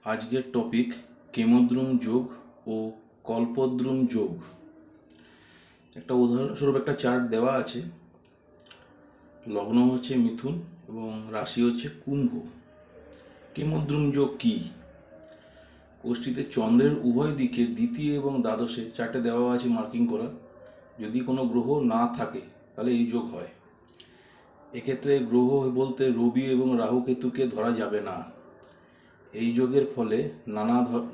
আজকের টপিক কেমদ্রুম যোগ ও কল্পদ্রুম যোগ। একটা উদাহরণস্বরূপ একটা চার্ট দেওয়া আছে। লগ্ন হচ্ছে মিথুন এবং রাশি হচ্ছে কুম্ভ। কেমদ্রুম যোগ কি? কোষ্ঠীতে চন্দ্রের উভয় দিকে দ্বিতীয় এবং দ্বাদশে চার্টে দেওয়া আছে মার্কিং করা। যদি কোনো গ্রহ না থাকে তাহলে এই যোগ হয়। এক্ষেত্রে গ্রহ বলতে রবি এবং রাহু কেতুকে ধরা যাবে না। এই যোগের ফলে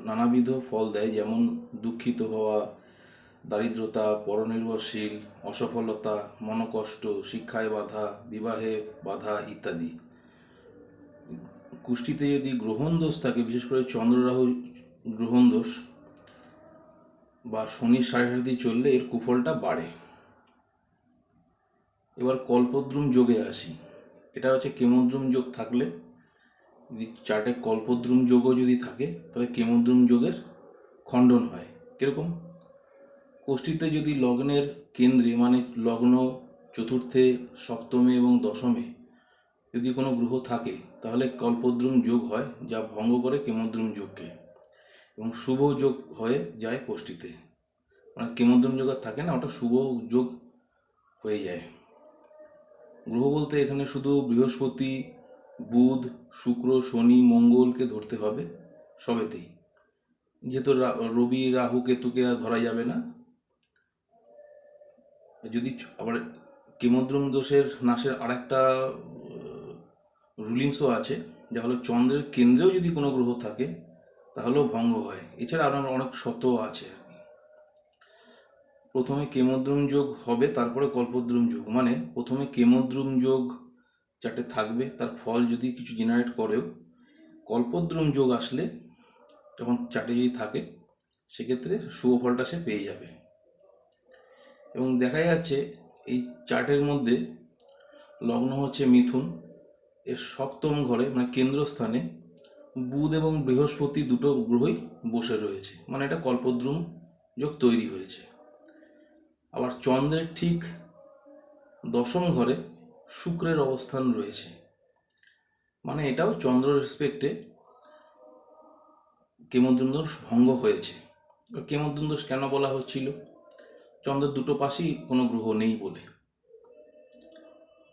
নানাবিধ ফল দেয়, যেমন দুঃখিত হওয়া, দারিদ্রতা, পরনির্ভরশীল, অসফলতা, মনোকষ্ট, শিক্ষায় বাধা, বিবাহে বাধা ইত্যাদি। কুষ্ঠিতে যদি গ্রহণ দোষ থাকে, বিশেষ করে চন্দ্র রাহু গ্রহণ দোষ বা শনির সাড়ে চললে এর কুফলটা বাড়ে। এবার কল্পদ্রুম যোগে আসি। এটা হচ্ছে কেমদ্রুম যোগ থাকলে, যদি চার্টে কল্পদ্রুম যোগও যদি থাকে তাহলে কেমদ্রুম যোগের খণ্ডন হয়। কীরকম? কোষ্ঠীতে যদি লগ্নের কেন্দ্রে, মানে লগ্ন চতুর্থে, সপ্তমে এবং দশমে যদি কোনো গ্রহ থাকে তাহলে কল্পদ্রুম যোগ হয়, যা ভঙ্গ করে কেমদ্রুম যোগকে, এবং শুভ যোগ হয়ে যায় কোষ্ঠীতে। মানে কেমদ্রুম যোগ আর থাকে না, ওটা শুভ যোগ হয়ে যায়। গ্রহ বলতে এখানে শুধু বৃহস্পতি, বুধ, শুক্র, শনি, মঙ্গলকে ধরতে হবে সবেতেই, যেহেতু রবি রাহু কেতুকে আর ধরা যাবে না। যদি আবার কেমদ্রুম দোষের নাশের আরেকটা রুলিংসও আছে, যা হলো চন্দ্রের কেন্দ্রেও যদি কোনো গ্রহ থাকে তাহলেও ভঙ্গ হয়। এছাড়া আরও অনেক শর্ত আছে। প্রথমে কেমদ্রুম যোগ হবে, তারপরে কল্পদ্রুম যোগ। মানে প্রথমে কেমদ্রুম যোগ চার্টে থাকবে, তার ফল যদি কিছু জেনারেট করেও কল্পদ্রুম যোগ আসলে, যখন চার্টে যদি থাকে, সেক্ষেত্রে শুভ ফলটা সে পেয়ে যাবে। এবং দেখা যাচ্ছে এই চার্টের মধ্যে লগ্ন হচ্ছে মিথুন, এর সপ্তম ঘরে মানে কেন্দ্রস্থানে বুধ এবং বৃহস্পতি দুটো গ্রহই বসে রয়েছে, মানে এটা কল্পদ্রুম যোগ তৈরি হয়েছে। আবার চন্দ্রের ঠিক দশম ঘরে শুক্রের অবস্থান রয়েছে, মানে এটাও চন্দ্র রেসপেক্টে কেমদ্রুম দোষ ভঙ্গ হয়েছে। কেমদ্রুম দোষ কেন বলা হচ্ছিল? চন্দ্রের দুটো পাশেই কোনো গ্রহ নেই বলে।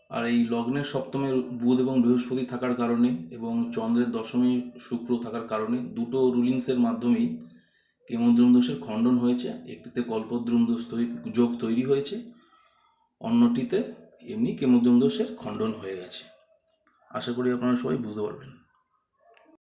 আর এই লগ্নের সপ্তমে বুধ এবং বৃহস্পতি থাকার কারণে এবং চন্দ্রের দশমে শুক্র থাকার কারণে দুটো রুলিংসের মাধ্যমেই কেমদ্রুম দোষের খণ্ডন হয়েছে। একটিতে কল্পদ্রুম দোষ যোগ তৈরি হয়েছে, অন্যটিতে এমনি কেমদ্রুম দোষের খণ্ডন হয়ে গেছে। আশা করি আপনারা সবাই বুঝতে পারবেন।